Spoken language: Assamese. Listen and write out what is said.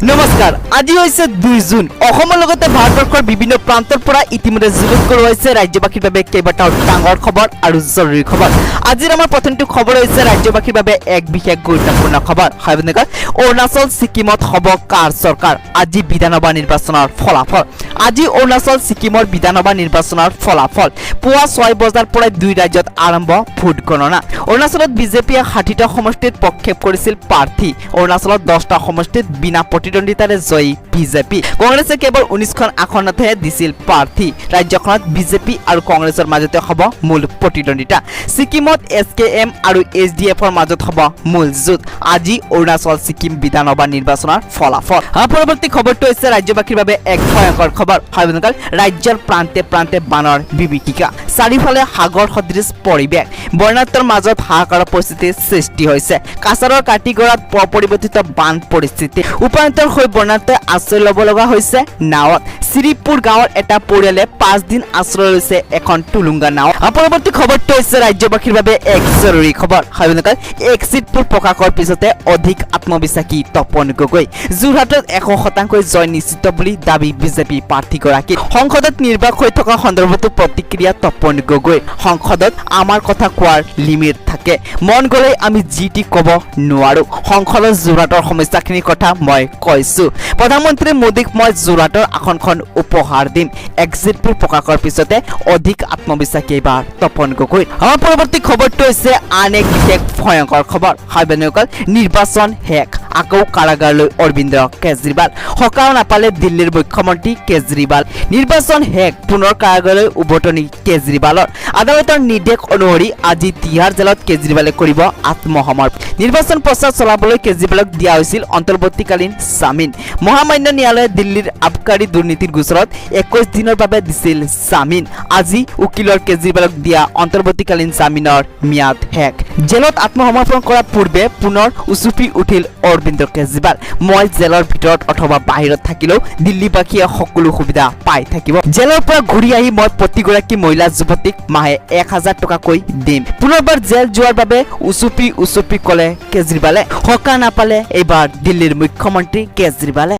নমস্কাৰ আজি হৈছে 2 জুন অসমৰ লগতে ভাৰতবৰ্ষৰ বিভিন্ন প্ৰান্তৰ পৰা ইতিমধ্যে জুলুক কৰোৱাইছে ৰাজ্যবাসীৰ বাবে কেইবাটাও ডাঙৰ খবৰ আৰু জৰুৰী খবৰ আজিৰ আমাৰ প্ৰথমটো খবৰ হৈছে ৰাজ্যবাসীৰ বাবে এক বিশেষ গুৰুত্বপূৰ্ণ খবৰ হাইবনেকাৰ অৰুণাচল সিকিমত হ'ব কাৰ চৰকাৰ আজি বিধানসভা নিৰ্বাচনৰ ফলাফল আজি অৰুণাচল সিকিমৰ বিধানসভা নিৰ্বাচনৰ ফলাফল পুৱা 6 বজাৰ পৰা দুই ৰাজ্যত আৰম্ভ ভোট গণনা অৰুণাচলত বিজেপিয়ে 60টা সমষ্টিত প্ৰক্ষেপ কৰিছিল প্ৰাৰ্থী অৰুণাচলত 10টা সমষ্টিত বিনা প্ৰতিদ্বন্দ্বিতাৰে জয়ী বিজেপি কংগ্ৰেছে কেৱল 19খন আসনতহে দিছিল প্ৰাৰ্থী ৰাজ্যখনত বিজেপি আৰু কংগ্ৰেছৰ মাজতে হ'ব মূল প্ৰতিদ্বন্দ্বিতা সিকিমত এছকেএম আৰু এছডিএফৰ মাজত হ'ব মূল যুদ্ধ আজি অৰুণাচল সিকিম বিধানসভা নিৰ্বাচনৰ ফলাফল পৰৱৰ্তী খবৰটো হৈছে ৰাজ্যবাসীৰ বাবে এক ভয়ংকৰ খবৰ হাইবনেকাৰ ৰাজ্যৰ প্ৰান্তে প্ৰান্তে বানৰ বিভীষিকা চাৰিফালে সাগৰ সদৃশ পৰিৱেশ বৰ্ণাঢ্যৰ মাজত হাহাকাৰৰ পৰিস্থিতিৰ সৃষ্টি হৈছে কাছাৰৰ কাটিগড়াত পৰিৱৰ্তিত বান পৰিস্থিতি উপায়ন্তৰ হৈ বৰ্ণাঢ্যই আশ্ৰয় ল'ব লগা হৈছে নাৱত শ্ৰীপুৰ গাঁৱৰ এটা পৰিয়ালে 5 দিন আশ্ৰয় লৈছে এখন টুলুংগা নাও পৰৱৰ্তী খবৰটো হৈছে ৰাজ্যবাসীৰ বাবে এক জৰুৰী খবৰ হাইবনেকাৰ এক্সিট পোল প্ৰকাশৰ পিছতে অধিক আত্মবিশ্বাসী তপন গগৈ যোৰহাটত 100% জয় নিশ্চিত বুলি দাবী বিজেপি প্ৰাৰ্থীগৰাকী সংসদত নিৰ্বাক হৈ থকা সন্দৰ্ভতো প্ৰতিক্ৰিয়া তপন গগৈ সংসদত আমাৰ কথা কোৱাৰ লিমিট থাকে মন গ'লে আমি জিটি ক'ব নোৱাৰো সংসদত যোৰহাটৰ সমস্যাখিনিৰ কথা মই কৈছো প্ৰধানমন্ত্ৰী মোদীক মই যোৰহাটৰ আসনখন উপহাৰ দিম এক্সিট পোল প্ৰকাশৰ পিছতে অধিক আত্মবিশ্বাসী এইবাৰ তপন গগৈ আমাৰ পৰৱৰ্তী খবৰটো হৈছে আন এক বিশেষ ভয়ংকৰ খবৰ হাইবনেকাৰ নিৰ্বাচন শেষ আকৌ কাৰাগাৰলৈ অৰবিন্দ কেজৰিৱাল সকাহ নাপালে দিল্লীৰ মুখ্যমন্ত্ৰী কেজৰিৱাল নিৰ্বাচন শেষ পুনৰ কাৰাগাৰলৈ উভতনি কেজৰিৱালৰ আদালতৰ নিৰ্দেশ অনুসৰি আজি তিহাৰ জেলত কেজৰিৱালে কৰিব আত্মসমৰ্পণ নিৰ্বাচন প্ৰচাৰ চলাবলৈ কেজৰিৱালক দিয়া হৈছিল অন্তৰ্বৰ্তীকালীন জামিন মহামান্য ন্যায়ালয়ে দিল্লীৰ আবকাৰী দুৰ্নীতিৰ গোচৰত 21 দিনৰ বাবে দিছিল জামিন আজি উকিলৰ কেজৰিৱালক দিয়া অন্তৰ্বৰ্তীকালীন জামিনৰ ম্যাদ শেষ জেলত আত্মসমৰ্পণ কৰাৰ পূৰ্বে পুনৰ উচুপি উঠিল অৰবিন্দ কেজৰিৱাল মই জেলৰ ভিতৰত অথবা বাহিৰত থাকিলেও দিল্লীবাসীয়ে সকলো সুবিধা পাই থাকিব জেলৰ পৰা ঘূৰি আহি মই প্ৰতিগৰাকী মহিলা যুৱতীক মাহে 1000 টকাকৈ দিম পুনৰবাৰ জেল যোৱাৰ বাবে উচুপি ক'লে কেজৰিৱালে সকাহ নাপালে এইবাৰ দিল্লীৰ মুখ্যমন্ত্ৰী কেজৰিৱালে